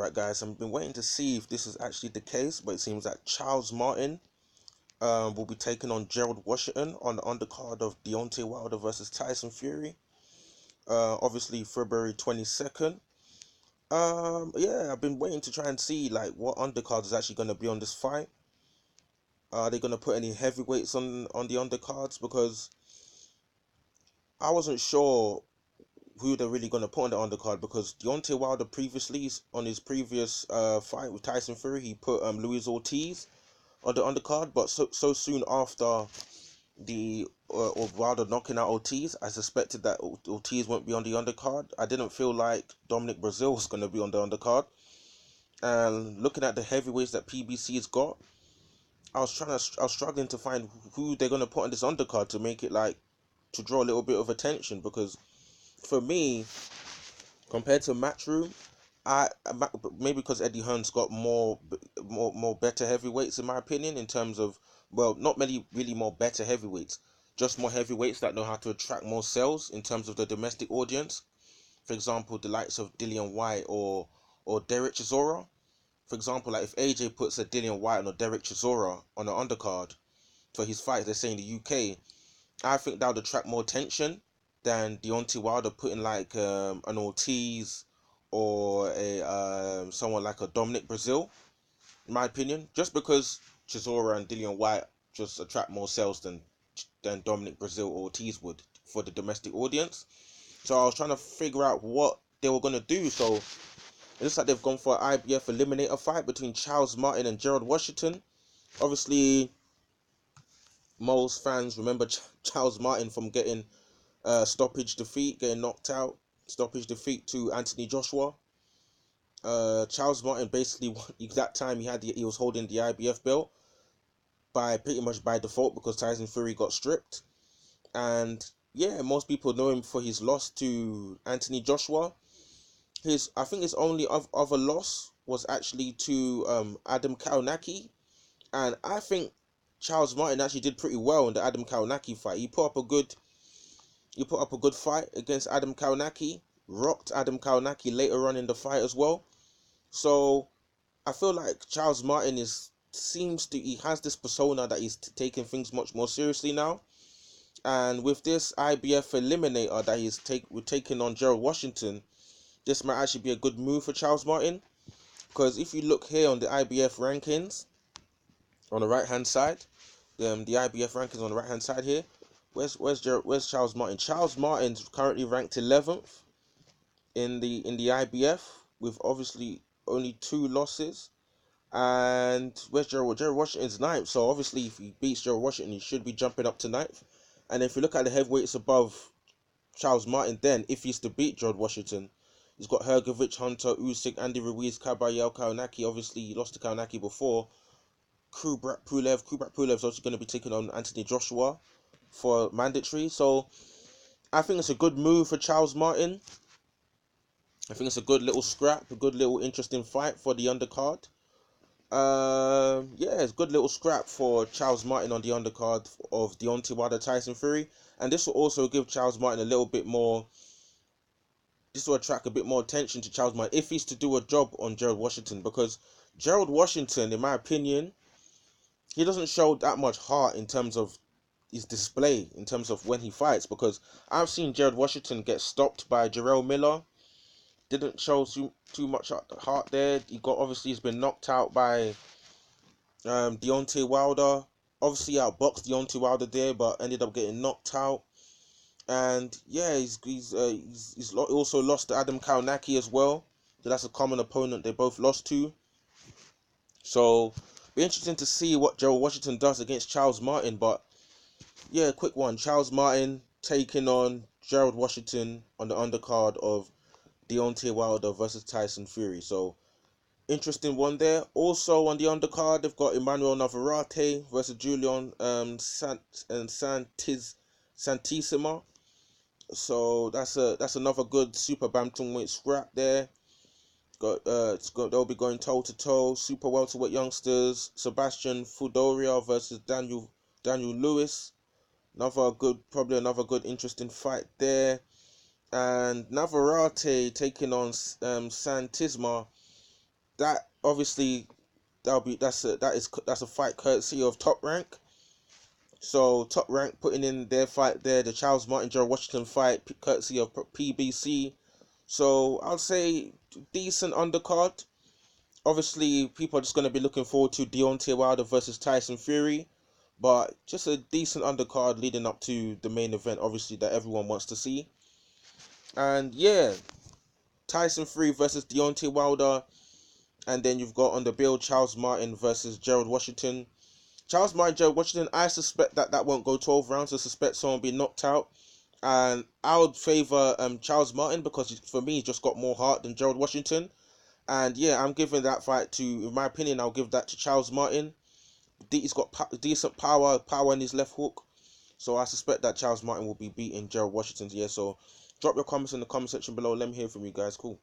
Right, guys, I've been waiting to see if this is actually the case, but it seems that Charles Martin will be taking on Gerald Washington on the undercard of Deontay Wilder versus Tyson Fury. Obviously February 22nd. Yeah, I've been waiting to try and see like what undercard is actually going to be on this fight. Are they going to put any heavyweights on the undercards? Because I wasn't sure who they're really going to put on the undercard, because Deontay Wilder previously, on his previous fight with Tyson Fury, he put Luis Ortiz on the undercard, but so soon after the Wilder knocking out Ortiz, I suspected that Ortiz won't be on the undercard. I didn't feel like Dominic Brazil was going to be on the undercard. And looking at the heavyweights that PBC's got, I was struggling to find who they're going to put on this undercard to make it like to draw a little bit of attention, because for me, compared to Matchroom, maybe because Eddie Hearn's got more better heavyweights in my opinion, in terms of, well, not many really more better heavyweights, just more heavyweights that know how to attract more sales in terms of the domestic audience. For example, the likes of Dillian White or Derek Chisora. For example, like if AJ puts a Dillian White or Derek Chisora on an undercard for his fight, let's say in the UK, I think that would attract more attention than Deontay Wilder putting like an Ortiz or a someone like a Dominic Brazil, in my opinion, just because Chisora and Dillian White just attract more sales than Dominic Brazil or Ortiz would for the domestic audience. So I was trying to figure out what they were gonna do. So it looks like they've gone for an IBF eliminator fight between Charles Martin and Gerald Washington. Obviously, most fans remember Charles Martin from getting stoppage defeat, getting knocked out, stoppage defeat to Anthony Joshua. Charles Martin basically, that time he was holding the IBF belt by pretty much by default because Tyson Fury got stripped. And yeah, most people know him for his loss to Anthony Joshua. I think his only other loss was actually to Adam Kaunaki, and I think Charles Martin actually did pretty well in the Adam Kaunaki fight. He put up a good fight against Adam Kaunaki, rocked Adam Kaunaki later on in the fight as well. So I feel like Charles Martin he has this persona that he's taking things much more seriously now. And with this IBF eliminator that we're taking on Gerald Washington, this might actually be a good move for Charles Martin. Because if you look here on the IBF rankings, on the right hand side, the IBF rankings on the right hand side here, where's Charles Martin? Charles Martin's currently ranked 11th in the IBF with obviously only 2 losses. And where's Gerald? Gerald Washington's 9th. So obviously, if he beats Gerald Washington, he should be jumping up to 9th. And if you look at the heavyweights above Charles Martin, then if he's to beat Gerald Washington, he's got Hergovich, Hunter, Usyk, Andy Ruiz, Kabayel, Kaunaki. Obviously, he lost to Kaunaki before. Kubrat Pulev's also going to be taking on Anthony Joshua for mandatory. So I think it's a good move for Charles Martin. I think it's a good little scrap, a good little interesting fight for the undercard. Yeah, it's a good little scrap for Charles Martin on the undercard of Deontay Wilder Tyson Fury, and this will also give Charles Martin a little bit more. This will attract a bit more attention to Charles Martin if he's to do a job on Gerald Washington, because Gerald Washington, in my opinion, he doesn't show that much heart in terms of his display, in terms of when he fights, because I've seen Gerald Washington get stopped by Jarrell Miller. Didn't show too much heart there. He's been knocked out by Deontay Wilder. Obviously outboxed Deontay Wilder there, but ended up getting knocked out. And yeah, he's also lost to Adam Kaunaki as well. So that's a common opponent they both lost to. So be interesting to see what Gerald Washington does against Charles Martin. But yeah, quick one. Charles Martin taking on Gerald Washington on the undercard of Deontay Wilder versus Tyson Fury. So interesting one there. Also on the undercard, they've got Emmanuel Navarrete versus Julian Santissima. So that's another good super bantamweight scrap there. They'll be going toe to toe. Super welterweight youngsters: Sebastian Fudoria versus Daniel Lewis. Probably another good interesting fight there. And Navarrete taking on Santisma. that obviously that's a fight courtesy of Top Rank. So Top Rank putting in their fight there, the Charles Martin Gerald Washington fight, courtesy of PBC. So I'll say decent undercard. Obviously, people are just going to be looking forward to Deontay Wilder versus Tyson Fury, but just a decent undercard leading up to the main event, obviously, that everyone wants to see. And yeah, Tyson Fury versus Deontay Wilder, and then you've got on the bill Charles Martin versus Gerald Washington. Charles Martin, Gerald Washington, I suspect that won't go 12 rounds. I suspect someone will be knocked out. And I would favour Charles Martin because for me, he's just got more heart than Gerald Washington. And yeah, I'm giving that fight to, in my opinion, I'll give that to Charles Martin. He's got decent power in his left hook. So I suspect that Charles Martin will be beating Gerald Washington. Yeah, so drop your comments in the comment section below. Let me hear from you guys. Cool.